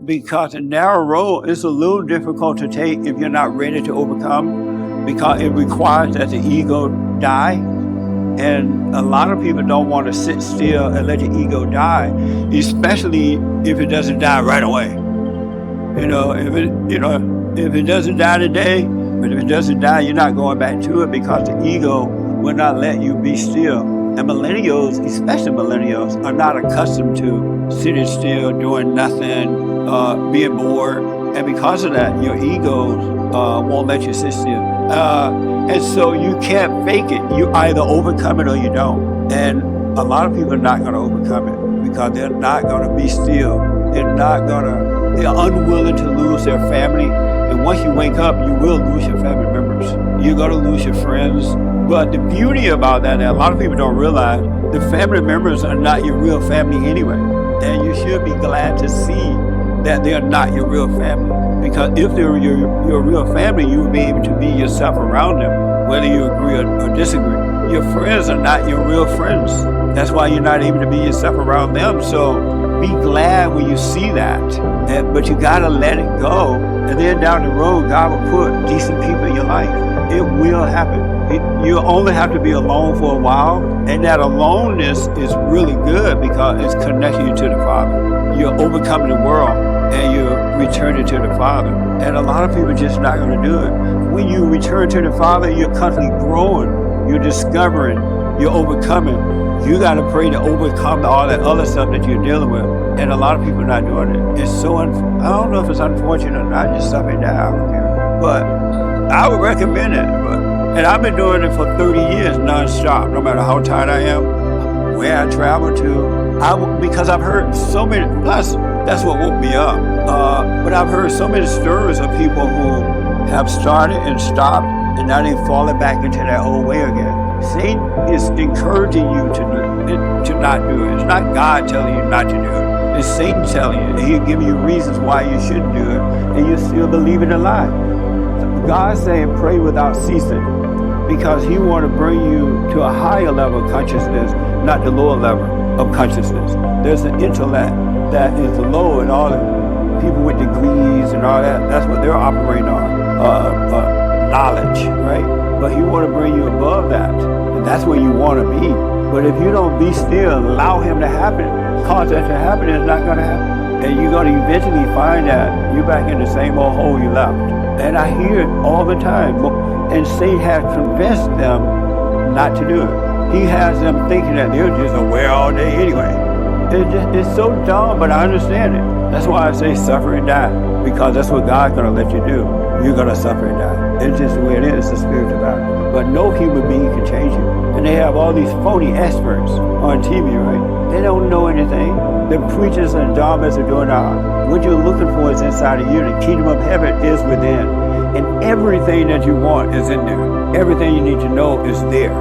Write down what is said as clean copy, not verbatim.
because the narrow road is a little difficult to take if you're not ready to overcome, because it requires that the ego die. And a lot of people don't want to sit still and let the ego die, especially if it doesn't die right away. If it doesn't die today, but if it doesn't die, you're not going back to it, because the ego will not let you be still. And millennials, especially millennials, are not accustomed to sitting still, doing nothing, being bored. And because of that, your ego won't let you sit still. And so you can't fake it. You either overcome it or you don't. And a lot of people are not going to overcome it because they're not going to be still. They're unwilling to lose their family. And once you wake up, you will lose your family members. You're going to lose your friends. But the beauty about that, and a lot of people don't realize, the family members are not your real family anyway. And you should be glad to see that they are not your real family. Because if they're your real family, you will be able to be yourself around them, whether you agree or disagree. Your friends are not your real friends. That's why you're not able to be yourself around them. So be glad when you see that. But you gotta let it go. And then down the road, God will put decent people in your life. It will happen. You only have to be alone for a while. And that aloneness is really good because it's connecting you to the Father. You're overcoming the world and you're returning to the Father. And a lot of people are just not going to do it. When you return to the Father, you're constantly growing, you're discovering, you're overcoming. You got to pray to overcome all that other stuff that you're dealing with. And a lot of people are not doing it. It's so, I don't know if it's unfortunate or not, just something that I don't care. But I would recommend it. And I've been doing it for 30 years nonstop, no matter how tired I am, where I travel to. Because I've heard so many, plus that's what woke me up. But I've heard so many stories of people who have started and stopped, and now they're falling back into that old way again. Satan is encouraging you to not do it. It's not God telling you not to do it. It's Satan telling you, and he'll give you reasons why you shouldn't do it, and you still believe in a lie. God's saying pray without ceasing, because he wants to bring you to a higher level of consciousness, not the lower level of consciousness. There's an intellect that is low, and all the people with degrees and all that, that's what they're operating on, knowledge, right? But he want to bring you above that, and that's where you want to be. But if you don't be still, allow him to happen, cause that to happen, it's not going to happen. And you're going to eventually find that you're back in the same old hole you left. And I hear it all the time. And Satan has convinced them not to do it. He has them thinking that they're just aware all day anyway. It's so dumb, but I understand it. That's why I say suffer and die, because that's what God's going to let you do. You're going to suffer and die. It's just the way it is, the spiritual battle. But no human being can change you. And they have all these phony experts on TV, right? They don't know anything. The preachers and dogmas are doing that. What you're looking for is inside of you. The kingdom of heaven is within. And everything that you want is in there. Everything you need to know is there.